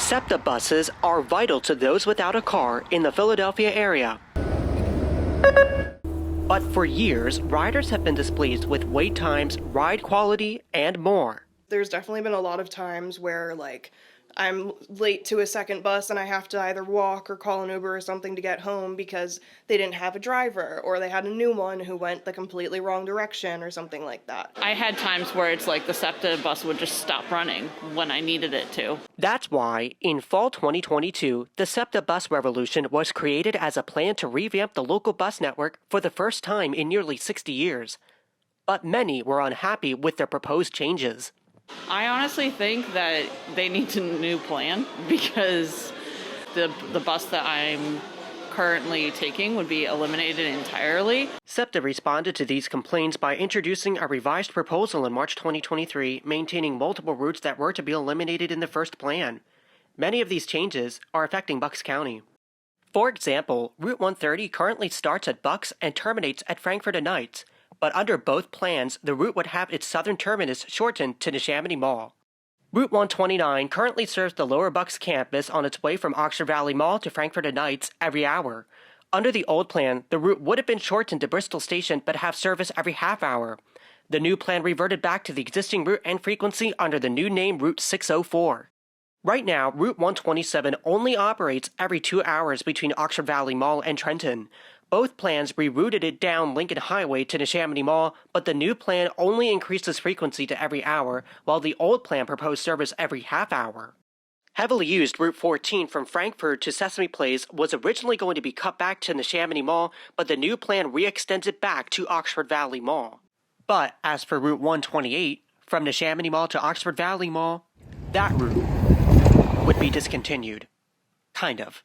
SEPTA buses are vital to those without a car in the Philadelphia area. But for years, riders have been displeased with wait times, ride quality, and more. There's definitely been a lot of times where, I'm late to a second bus and I have to either walk or call an Uber or something to get home because they didn't have a driver, or they had a new one who went the completely wrong direction or something like that. I had times where it's like the SEPTA bus would just stop running when I needed it to. That's why, in fall 2022, the SEPTA Bus Revolution was created as a plan to revamp the local bus network for the first time in nearly 60 years. But many were unhappy with their proposed changes. I honestly think that they need a new plan because the bus that I'm currently taking would be eliminated entirely. SEPTA responded to these complaints by introducing a revised proposal in March 2023, maintaining multiple routes that were to be eliminated in the first plan. Many of these changes are affecting Bucks County. For example, Route 130 currently starts at Bucks and terminates at Frankfort and Knights. But under both plans, the route would have its southern terminus shortened to Neshaminy Mall. Route 129 currently serves the Lower Bucks campus on its way from Oxford Valley Mall to Frankfort and Knights every hour. Under the old plan, the route would have been shortened to Bristol Station but have service every half hour. The new plan reverted back to the existing route and frequency under the new name Route 604. Right now, Route 127 only operates every 2 hours between Oxford Valley Mall and Trenton. Both plans rerouted it down Lincoln Highway to Neshaminy Mall, but the new plan only increases frequency to every hour, while the old plan proposed service every half hour. Heavily used Route 14 from Frankfort to Sesame Place was originally going to be cut back to Neshaminy Mall, but the new plan re-extends it back to Oxford Valley Mall. But as for Route 128, from Neshaminy Mall to Oxford Valley Mall, that route would be discontinued. Kind of.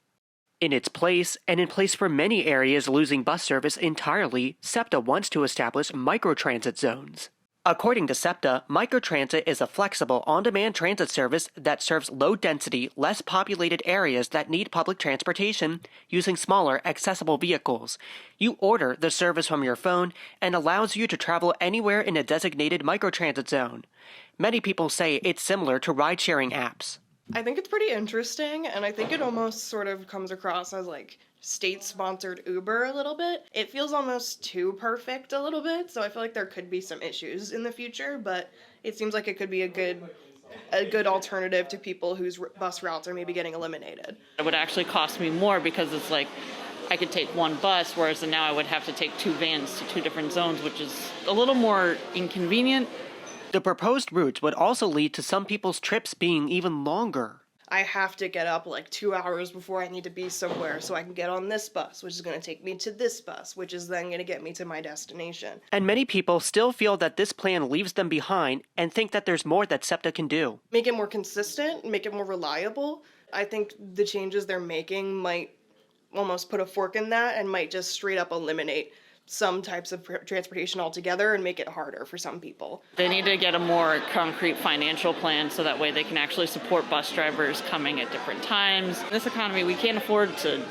In its place, and in place for many areas losing bus service entirely, SEPTA wants to establish microtransit zones. According to SEPTA, microtransit is a flexible, on-demand transit service that serves low-density, less populated areas that need public transportation using smaller, accessible vehicles. You order the service from your phone and allows you to travel anywhere in a designated microtransit zone. Many people say it's similar to ride-sharing apps. I think it's pretty interesting, and I think it almost sort of comes across as state-sponsored Uber a little bit. It feels almost too perfect a little bit, so I feel like there could be some issues in the future, but it seems like it could be a good alternative to people whose bus routes are maybe getting eliminated. It would actually cost me more because it's like I could take one bus, whereas now I would have to take 2 vans to 2 different zones, which is a little more inconvenient. The proposed routes would also lead to some people's trips being even longer. I have to get up 2 hours before I need to be somewhere so I can get on this bus, which is going to take me to this bus, which is then going to get me to my destination. And many people still feel that this plan leaves them behind and think that there's more that SEPTA can do. Make it more consistent, make it more reliable. I think the changes they're making might almost put a fork in that and might just straight up eliminate some types of transportation altogether and make it harder for some people. They need to get a more concrete financial plan so that way they can actually support bus drivers coming at different times. In this economy, we can't afford to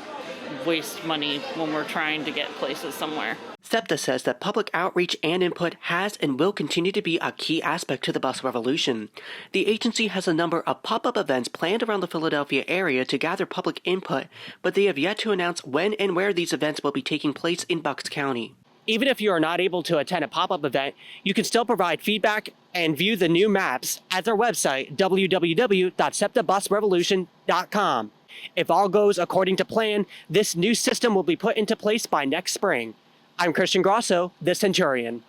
waste money when we're trying to get places somewhere. SEPTA says that public outreach and input has and will continue to be a key aspect to the bus revolution. The agency has a number of pop-up events planned around the Philadelphia area to gather public input, but they have yet to announce when and where these events will be taking place in Bucks County. Even if you are not able to attend a pop-up event, you can still provide feedback and view the new maps at their website, www.septabusrevolution.com. If all goes according to plan, this new system will be put into place by next spring. I'm Christian Grosso, the Centurion.